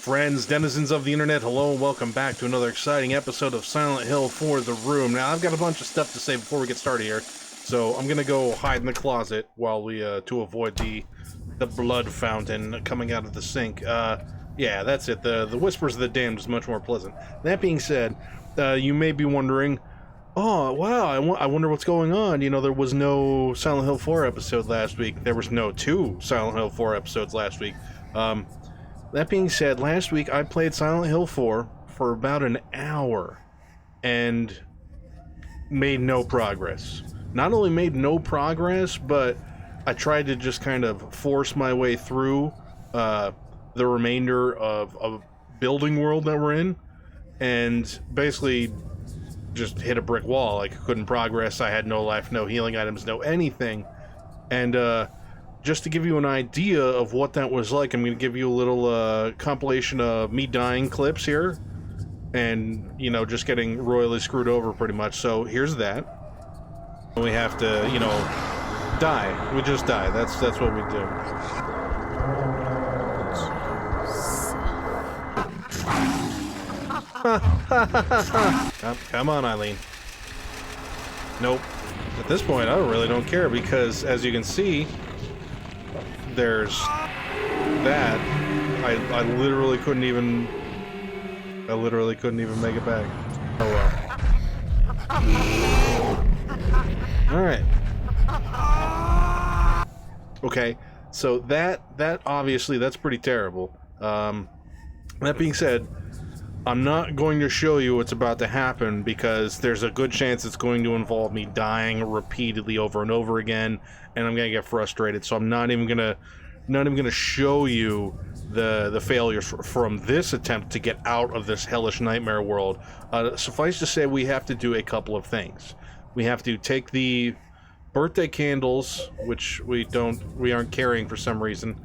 friends, denizens of the internet, hello and welcome back to another exciting episode of Silent Hill for the Room. Now, I've got a bunch of stuff to say before we get started here, so I'm gonna go hide in the closet while we, to avoid the blood fountain coming out of the sink. Yeah, that's it. The Whispers of the Damned is much more pleasant. That being said, you may be wondering, oh, wow, I wonder what's going on. You know, there was no Silent Hill 4 episode last week. There was no 2 Silent Hill 4 episodes last week. That being said, last week I played Silent Hill 4 for about an hour and made no progress. Not only made no progress, but I tried to just kind of force my way through the remainder of a building world that we're in, and basically just hit a brick wall. Like, I couldn't progress. I had no life, no healing items, no anything. And just to give you an idea of what that was like, I'm going to give you a little compilation of me dying clips here, and, you know, just getting royally screwed over pretty much. So here's that. We have to, you know, die. We just die. That's what we do. Come on, Eileen. Nope. At this point, I really don't care, because as you can see, there's that. I literally couldn't even make it back. Oh well. Alright. Okay, so that obviously, that's pretty terrible. That being said, I'm not going to show you what's about to happen, because there's a good chance it's going to involve me dying repeatedly over and over again, and I'm gonna get frustrated. So I'm not even gonna show you the failures from this attempt to get out of this hellish nightmare world. Suffice to say, we have to do a couple of things. We have to take the birthday candles, which we aren't carrying for some reason.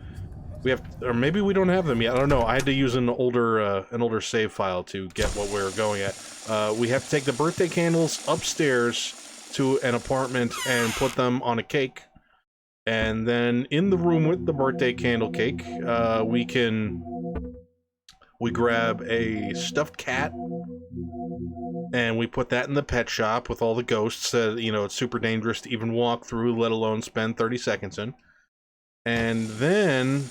We have, or maybe we don't have them yet. I don't know. I had to use an older save file to get what we were going at. We have to take the birthday candles upstairs to an apartment and put them on a cake. And then in the room with the birthday candle cake, we grab a stuffed cat and we put that in the pet shop with all the ghosts that, you know, it's super dangerous to even walk through, let alone spend 30 seconds in. And then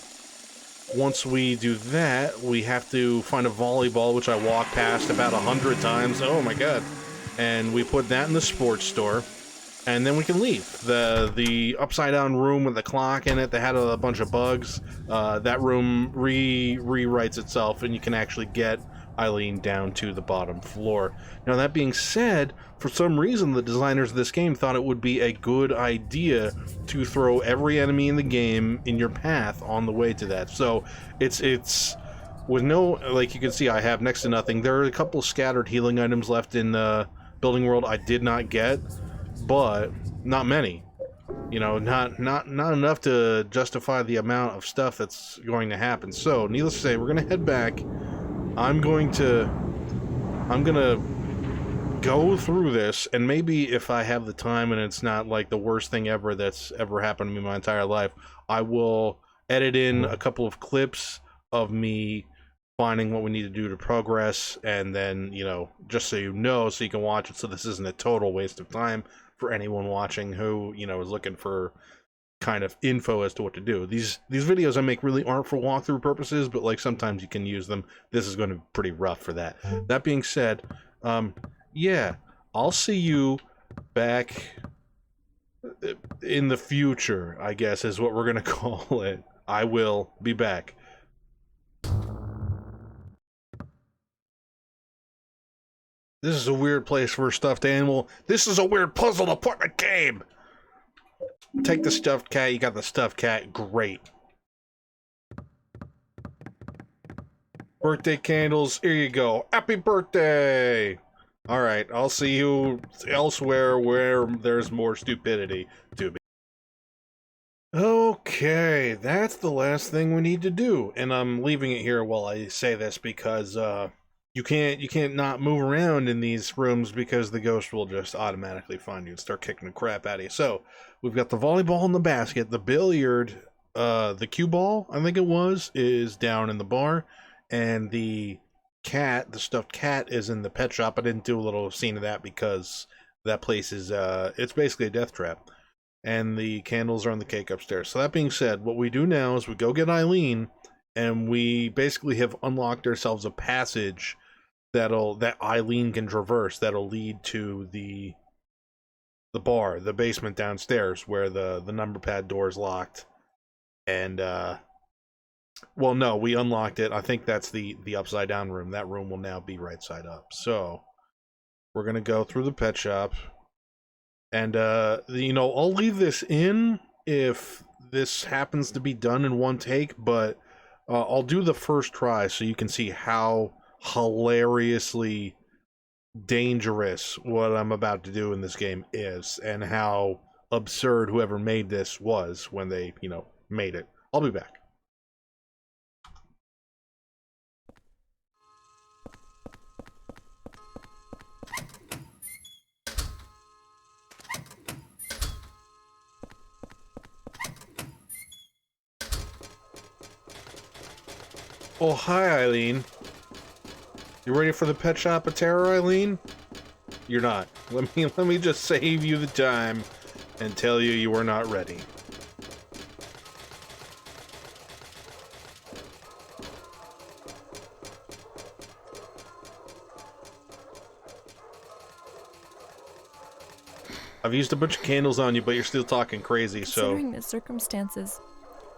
once we do that, we have to find a volleyball, which I walk past about 100 times. Oh my god. And we put that in the sports store. And then we can leave. The upside down room with the clock in it that had a bunch of bugs, that room rewrites itself, and you can actually get Eileen down to the bottom floor. Now, that being said, for some reason the designers of this game thought it would be a good idea to throw every enemy in the game in your path on the way to that. So it's with no, like you can see, I have next to nothing. There are a couple scattered healing items left in the building world I did not get, but not many. You know, not enough to justify the amount of stuff that's going to happen. So, needless to say, we're gonna head back. I'm gonna go through this, and maybe if I have the time and it's not like the worst thing ever that's ever happened to me my entire life, I will edit in a couple of clips of me finding what we need to do to progress, and then, you know, just so you know, so you can watch it, so this isn't a total waste of time for anyone watching who, you know, is looking for kind of info as to what to do. These videos I make really aren't for walkthrough purposes, but like sometimes you can use them. This is going to be pretty rough for that. That being said, yeah, I'll see you back in the future, I guess is what we're gonna call it. I will be back. This is a weird place for a stuffed animal. This is a weird puzzle to put in a game. Take the stuffed cat. You got the stuffed cat. Great. Birthday candles. Here you go. Happy birthday. All right. I'll see you elsewhere where there's more stupidity to be. Okay. That's the last thing we need to do. And I'm leaving it here while I say this, because, you can't not move around in these rooms, because the ghost will just automatically find you and start kicking the crap out of you. So, we've got the volleyball in the basket, the billiard, the cue ball, I think it was, is down in the bar, and the cat, the stuffed cat, is in the pet shop. I didn't do a little scene of that because that place is, it's basically a death trap. And the candles are on the cake upstairs. So that being said, what we do now is we go get Eileen, and we basically have unlocked ourselves a passage that Eileen can traverse, that'll lead to the bar, the basement downstairs, where the number pad door is locked. And well, no, we unlocked it. I think that's the upside down room. That room will now be right side up. So we're gonna go through the pet shop, and you know, I'll leave this in if this happens to be done in one take, but I'll do the first try so you can see how hilariously dangerous what I'm about to do in this game is, and how absurd whoever made this was when they, you know, made it. I'll be back. Oh, hi, Eileen. You ready for the Pet Shop of Terror, Eileen? You're not. Let me just save you the time and tell you you are not ready. I've used a bunch of candles on you, but you're still talking crazy, so... Considering the circumstances,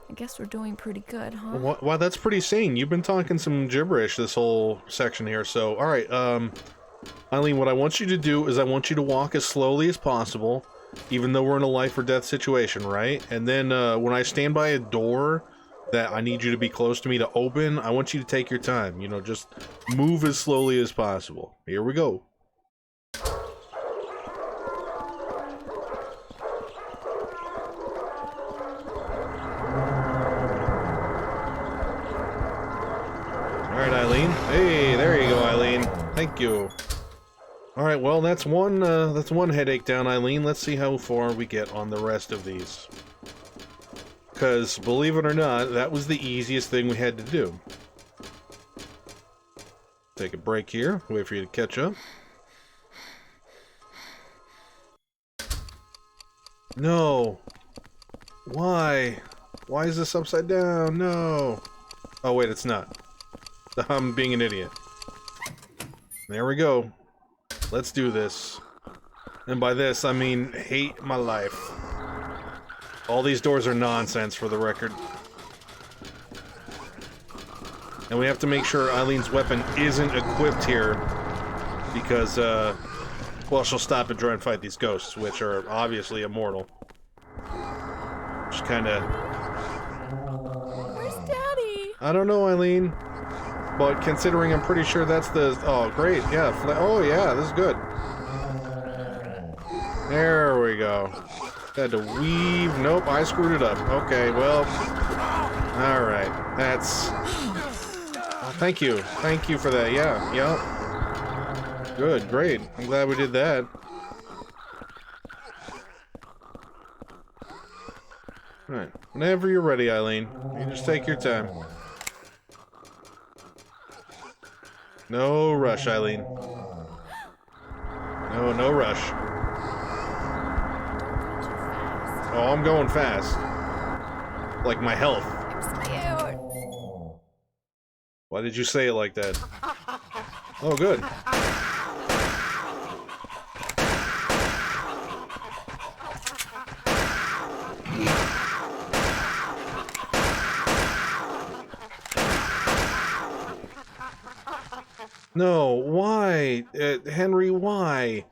I guess we're doing pretty good, huh? Wow, that's pretty sane. You've been talking some gibberish this whole section here, so... Alright, Eileen, what I want you to do is I want you to walk as slowly as possible, even though we're in a life or death situation, right? And then, when I stand by a door that I need you to be close to me to open, I want you to take your time. You know, just move as slowly as possible. Here we go. Alright, Eileen. Hey, there you go, Eileen. Thank you. Alright, well, that's one headache down, Eileen. Let's see how far we get on the rest of these. Because, believe it or not, that was the easiest thing we had to do. Take a break here. Wait for you to catch up. No. Why? Why is this upside down? No. Oh, wait, it's not. I'm being an idiot. There we go. Let's do this. And by this, I mean hate my life. All these doors are nonsense, for the record. And we have to make sure Eileen's weapon isn't equipped here, because, well, she'll stop and try and fight these ghosts, which are obviously immortal. Just kinda... Where's Daddy? I don't know, Eileen. But considering I'm pretty sure that's the... Oh, great, yeah. Oh, yeah, this is good. There we go. Had to weave... Nope, I screwed it up. Okay, well... Alright, that's... Oh, thank you. Thank you for that. Yeah, yep. Good, great. I'm glad we did that. Alright, whenever you're ready, Eileen. You just take your time. No rush, Eileen. No rush. Oh, I'm going fast. Like my health. I'm scared. Why did you say it like that? Oh, good. No, why? Henry, why?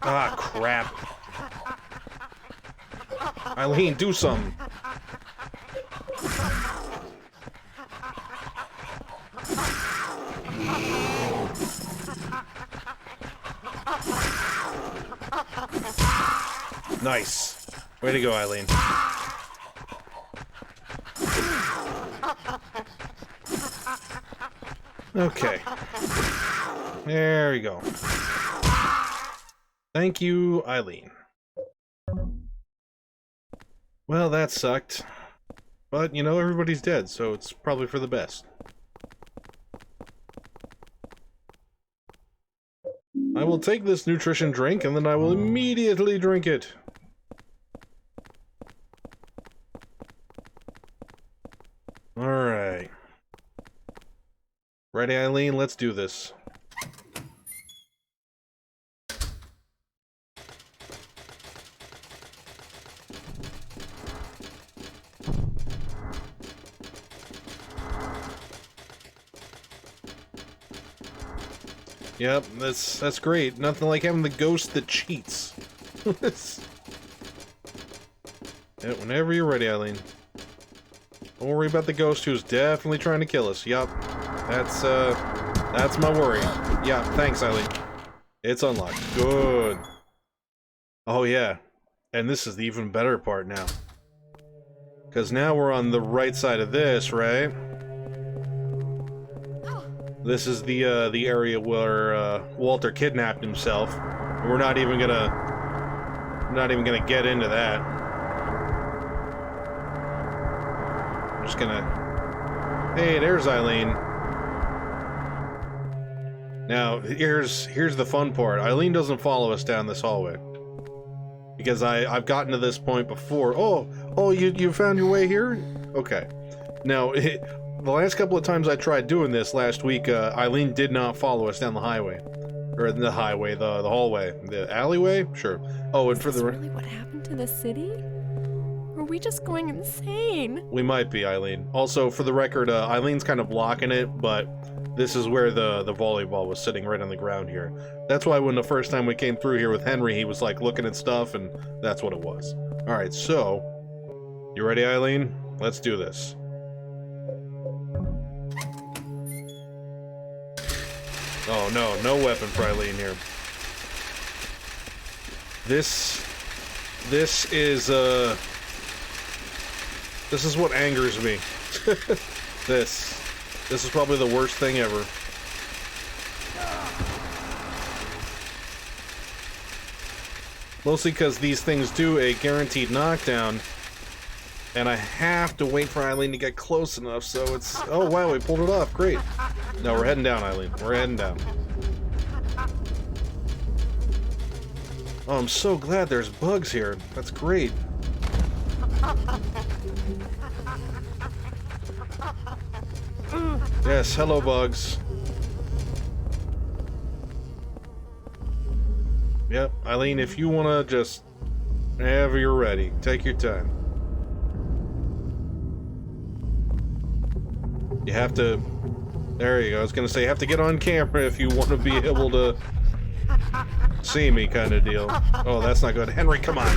Ah, crap. Eileen, do something. Nice. Way to go, Eileen. Okay. There we go. Thank you, Eileen. Well, that sucked. But, you know, everybody's dead, so it's probably for the best. I will take this nutrition drink, and then I will immediately drink it. Alright. Ready, Eileen? Let's do this. Yep, that's great. Nothing like having the ghost that cheats. Yeah, whenever you're ready, Eileen. Don't worry about the ghost who's definitely trying to kill us. Yup. That's my worry. Yeah, thanks, Eileen. It's unlocked. Good. Oh, yeah. And this is the even better part now. Because now we're on the right side of this, right? This is the area where, Walter kidnapped himself. We're not even gonna get into that. I'm just gonna... Hey, there's Eileen. Now, here's the fun part. Eileen doesn't follow us down this hallway. Because I've gotten to this point before. Oh, you found your way here? Okay. Now, the last couple of times I tried doing this last week, Eileen did not follow us down the highway. Or the highway, the hallway. The alleyway? Sure. Oh, and for the... Is this really what happened to the city? Or are we just going insane? We might be, Eileen. Also, for the record, Eileen's kind of blocking it, but this is where the volleyball was sitting right on the ground here. That's why when the first time we came through here with Henry, he was like looking at stuff, and that's what it was. Alright, so... You ready, Eileen? Let's do this. Oh no, no weapon for Eileen here. This is what angers me. This is probably the worst thing ever. Mostly because these things do a guaranteed knockdown, and I have to wait for Eileen to get close enough, so it's... Oh wow, we pulled it off, great. No, we're heading down, Eileen. We're heading down. Oh, I'm so glad there's bugs here. That's great. Yes, hello bugs. Yep, Eileen, if you wanna just... Whenever you're ready, take your time. You have to... There you go, I was gonna say, you have to get on camera if you want to be able to... see me, kind of deal. Oh, that's not good. Henry, come on!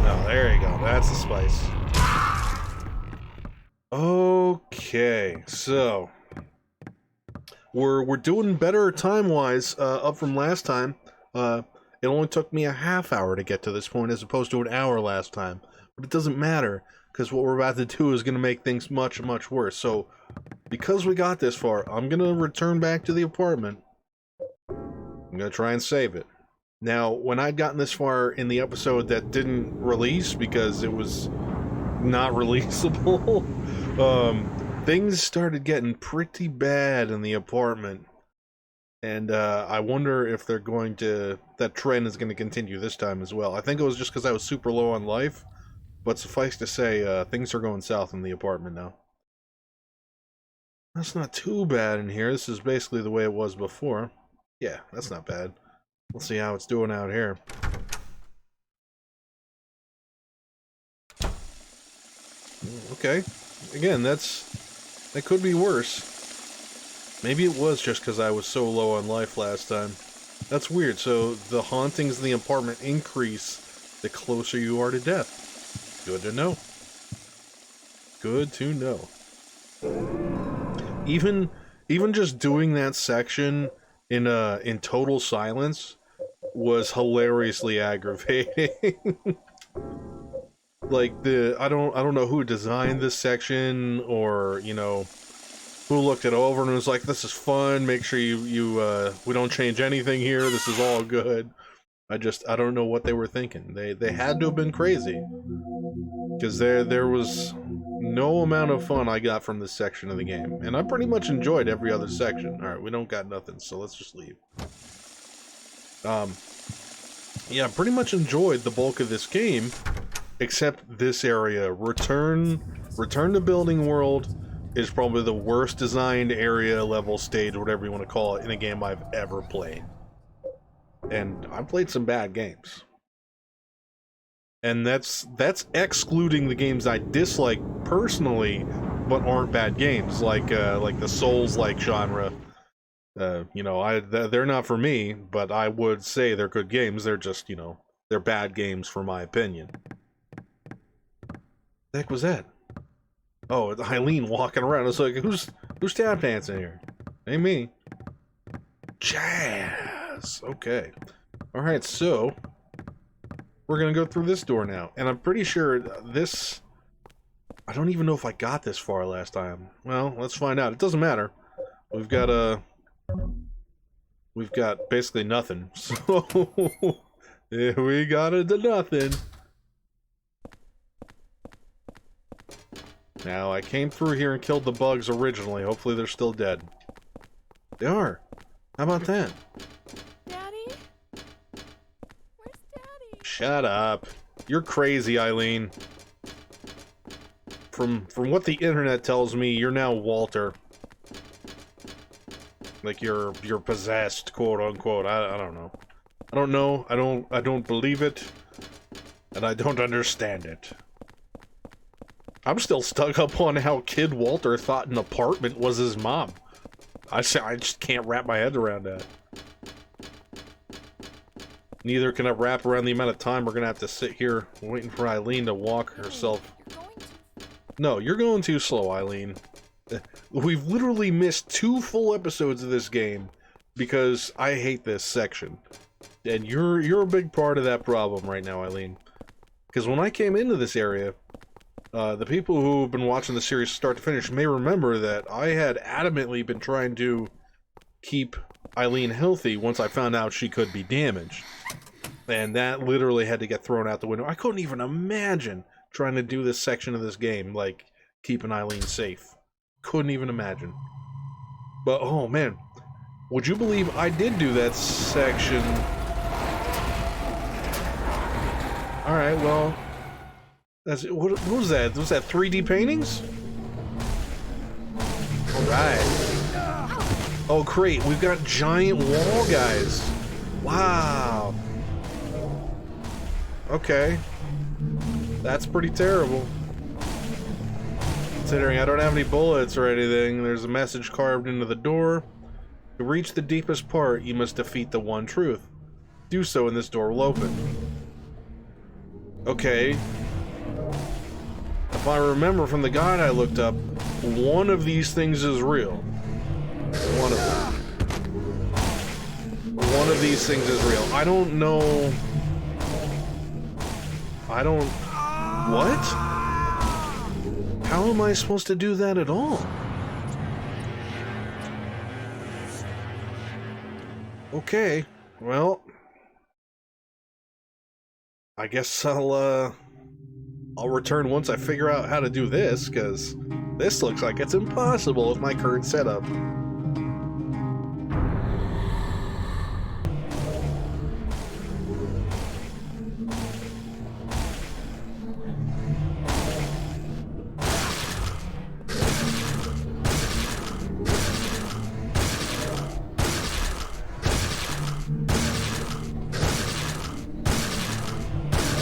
Oh, there you go, that's the spice. Okay, so... We're doing better time-wise, up from last time. It only took me a half hour to get to this point as opposed to an hour last time. But it doesn't matter, because what we're about to do is going to make things much, much worse. So, because we got this far, I'm going to return back to the apartment. I'm going to try and save it. Now, when I'd gotten this far in the episode that didn't release because it was not releasable, things started getting pretty bad in the apartment. And I wonder if they're going to... that trend is going to continue this time as well. I think it was just because I was super low on life. But suffice to say, things are going south in the apartment now. That's not too bad in here. This is basically the way it was before. Yeah, that's not bad. We'll see how it's doing out here. Okay. Again, that could be worse. Maybe it was just because I was so low on life last time. That's weird. So the hauntings in the apartment increase the closer you are to death. Good to know. Good to know. Even just doing that section in total silence was hilariously aggravating. Like I don't know who designed this section, or you know, who looked it over and was like, "This is fun. Make sure we don't change anything here. This is all good." I don't know what they were thinking. They had to have been crazy, because there was no amount of fun I got from this section of the game, and I pretty much enjoyed every other section. All right, we don't got nothing, so let's just leave. Yeah, pretty much enjoyed the bulk of this game, except this area. Return to Building World is probably the worst designed area, level, stage, whatever you want to call it, in a game I've ever played. And I've played some bad games. And that's excluding the games I dislike personally, but aren't bad games, like the Souls-like genre. You know, they're not for me, but I would say they're good games. They're just, you know, they're bad games for my opinion. The heck was that? Oh, Eileen walking around. It's like, who's tap dancing here? Ain't me. Jazz. Okay. Alright, so we're gonna go through this door now. And I'm pretty sure this... I don't even know if I got this far last time. Well, let's find out. It doesn't matter. We've got basically nothing. So yeah, we got into nothing. Now, I came through here and killed the bugs originally. Hopefully they're still dead. They are. How about that? Daddy? Where's Daddy? Shut up. You're crazy, Eileen. From what the internet tells me, you're now Walter. Like you're possessed, quote unquote. I don't know. I don't know. I don't believe it. And I don't understand it. I'm still stuck up on how Kid Walter thought an apartment was his mom. I just can't wrap my head around that. Neither can I wrap around the amount of time we're gonna have to sit here waiting for Eileen to walk herself. No, you're going too slow, Eileen. We've literally missed 2 full episodes of this game because I hate this section. And you're a big part of that problem right now, Eileen. Because when I came into this area, the people who've been watching the series start to finish may remember that I had adamantly been trying to keep Eileen healthy once I found out she could be damaged. And that literally had to get thrown out the window. I couldn't even imagine trying to do this section of this game, like keeping Eileen safe. Couldn't even imagine. But, oh man, would you believe I did do that section? Alright, well... what was that? Was that 3D paintings? Alright. Oh, great. We've got giant wall guys. Wow. Okay. That's pretty terrible. Considering I don't have any bullets or anything, there's a message carved into the door. To reach the deepest part, you must defeat the one truth. Do so and this door will open. Okay. If I remember from the guide I looked up, one of these things is real. One of them. One of these things is real. I don't know... What? How am I supposed to do that at all? Okay, well... I guess I'll return once I figure out how to do this, because this looks like it's impossible with my current setup.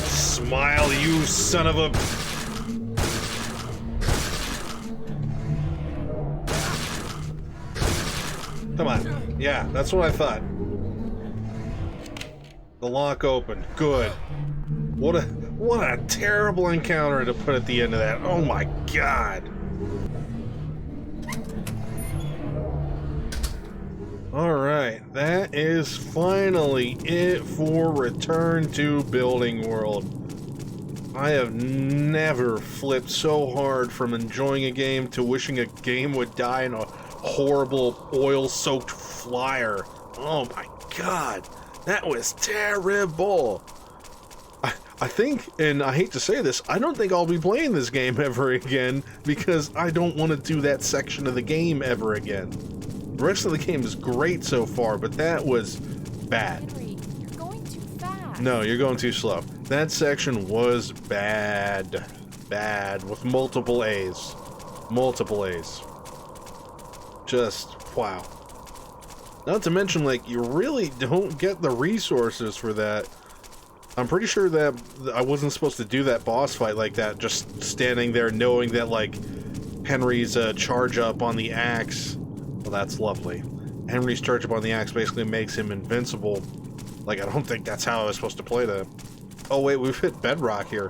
Smile, you son of a... Come on. Yeah, that's what I thought. The lock opened. Good. What a terrible encounter to put at the end of that. Oh my god. Alright, that is finally it for Return to Building World. I have never flipped so hard from enjoying a game to wishing a game would die in a horrible oil-soaked flyer. Oh my god, that was terrible. I think, and I hate to say this, I don't think I'll be playing this game ever again because I don't want to do that section of the game ever again. The rest of the game is great so far, but that was bad. Henry, you're going too fast. No, you're going too slow. That section was bad. Bad, with multiple A's. Multiple A's. Just, wow. Not to mention, like, you really don't get the resources for that. I'm pretty sure that I wasn't supposed to do that boss fight like that, just standing there knowing that, like, Henry's charge up on the axe. Well, that's lovely. Henry's charge up on the axe basically makes him invincible. Like, I don't think that's how I was supposed to play that. Oh, wait, we've hit bedrock here.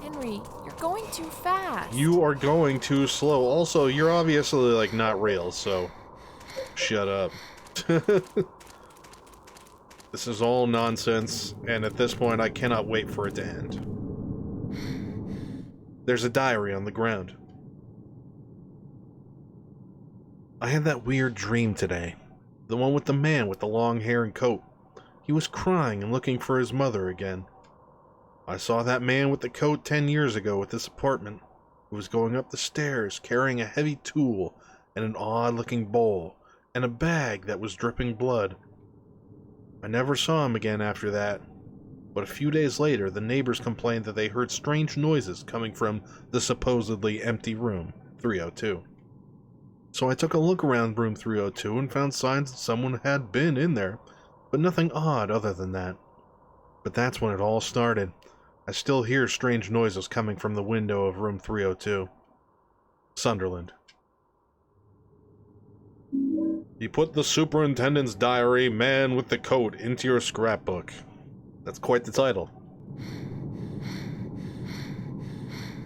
Henry, you're going too fast. You are going too slow. Also, you're obviously, like, not real, so shut up. This is all nonsense, and at this point, I cannot wait for it to end. There's a diary on the ground. I had that weird dream today. The one with the man with the long hair and coat. He was crying and looking for his mother again. I saw that man with the coat 10 years ago at this apartment. He was going up the stairs carrying a heavy tool and an odd-looking bowl and a bag that was dripping blood. I never saw him again after that, but a few days later the neighbors complained that they heard strange noises coming from the supposedly empty room 302. So I took a look around room 302 and found signs that someone had been in there, but nothing odd other than that. But that's when it all started. I still hear strange noises coming from the window of room 302. Sunderland. You put the superintendent's diary, man with the coat, into your scrapbook. That's quite the title.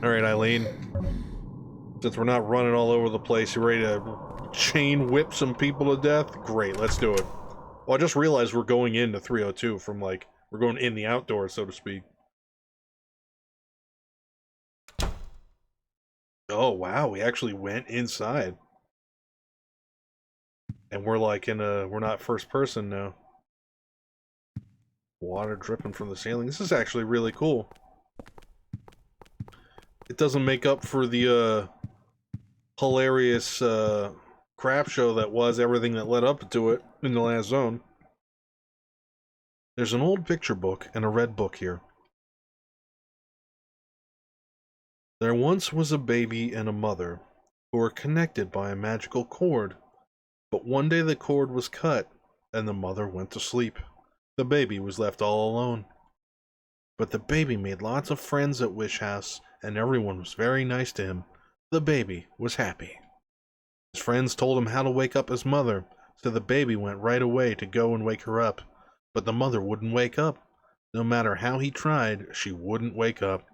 Alright, Eileen. Since we're not running all over the place, you ready to chain whip some people to death? Great, let's do it. Well, I just realized we're going into 302 from, like, we're going in the outdoors, so to speak. Oh, wow, we actually went inside. And we're like in a, we're not first person now. Water dripping from the ceiling. This is actually really cool. It doesn't make up for the hilarious crap show that was everything that led up to it in the last zone. There's an old picture book and a red book here. There once was a baby and a mother who were connected by a magical cord. But one day the cord was cut, and the mother went to sleep. The baby was left all alone. But the baby made lots of friends at Wish House, and everyone was very nice to him. The baby was happy. His friends told him how to wake up his mother, so the baby went right away to go and wake her up. But the mother wouldn't wake up. No matter how he tried, she wouldn't wake up.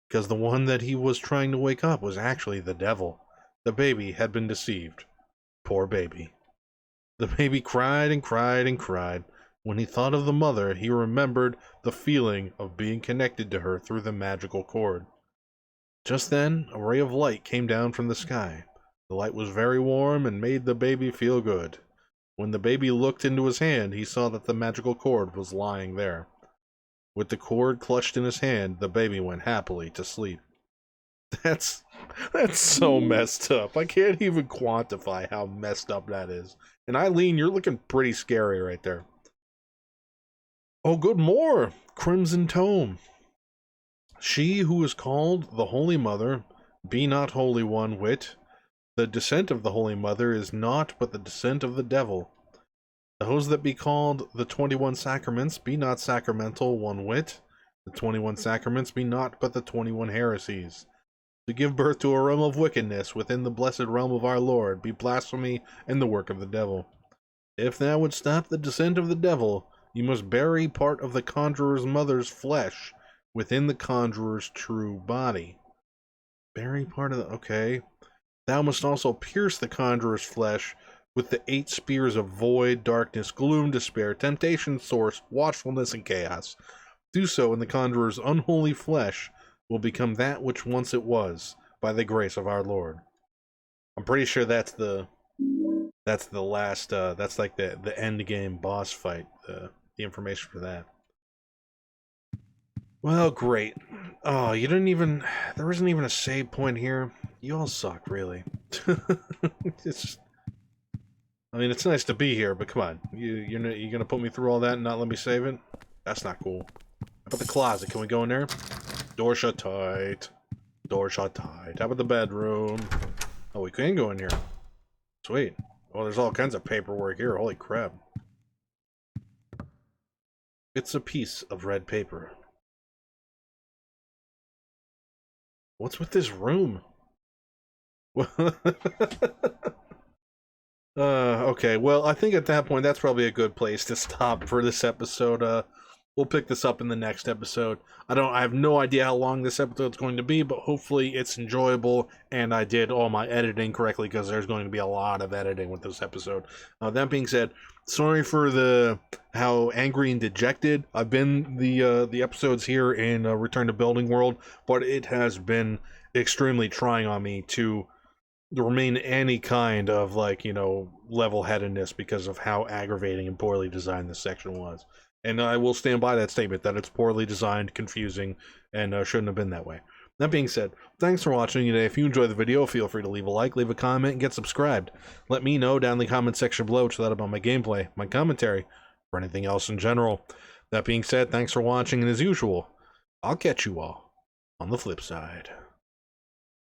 Because the one that he was trying to wake up was actually the devil. The baby had been deceived. Poor baby. The baby cried and cried and cried. When he thought of the mother, he remembered the feeling of being connected to her through the magical cord. Just then, a ray of light came down from the sky. The light was very warm and made the baby feel good. When the baby looked into his hand, he saw that the magical cord was lying there. With the cord clutched in his hand, the baby went happily to sleep. That's so messed up. I can't even quantify how messed up that is. And Eileen, you're looking pretty scary right there. Oh, good more! Crimson Tome. She who is called the Holy Mother, be not Holy One whit. The descent of the Holy Mother is naught but the descent of the devil. Those that be called the 21 Sacraments be not sacramental one whit. The 21 Sacraments be naught but the 21 heresies. To give birth to a realm of wickedness within the blessed realm of our Lord be blasphemy and the work of the devil. If thou would stop the descent of the devil, you must bury part of the conjurer's mother's flesh within the conjurer's true body. Bury part of the... okay. Thou must also pierce the conjurer's flesh with the 8 spears of void, darkness, gloom, despair, temptation, source, watchfulness, and chaos. Do so, and the conjurer's unholy flesh will become that which once it was, by the grace of our Lord. I'm pretty sure that's the last, that's like the end game boss fight, the information for that. Well, great. Oh, you didn't even, there isn't even a save point here. You all suck, really. It's, I mean, it's nice to be here, but come on. You're gonna put me through all that and not let me save it? That's not cool. How about the closet? Can we go in there? Door shut tight. Door shut tight. How about the bedroom? Oh, we can go in here. Sweet. Oh, there's all kinds of paperwork here. Holy crap. It's a piece of red paper. What's with this room? Okay, well, I think at that point, that's probably a good place to stop for this episode. We'll pick this up in the next episode. I have no idea how long this episode's going to be, but hopefully it's enjoyable, and I did all my editing correctly, because there's going to be a lot of editing with this episode. That being said, sorry for how angry and dejected I've been the episodes here in Return to Building World, but it has been extremely trying on me to remain any kind of, like, you know, level-headedness because of how aggravating and poorly designed this section was. And I will stand by that statement that it's poorly designed, confusing, and shouldn't have been that way. That being said, thanks for watching today. If you enjoyed the video, feel free to leave a like, leave a comment, and get subscribed. Let me know down in the comment section below what you thought about my gameplay, my commentary, or anything else in general. That being said, thanks for watching, and as usual, I'll catch you all on the flip side.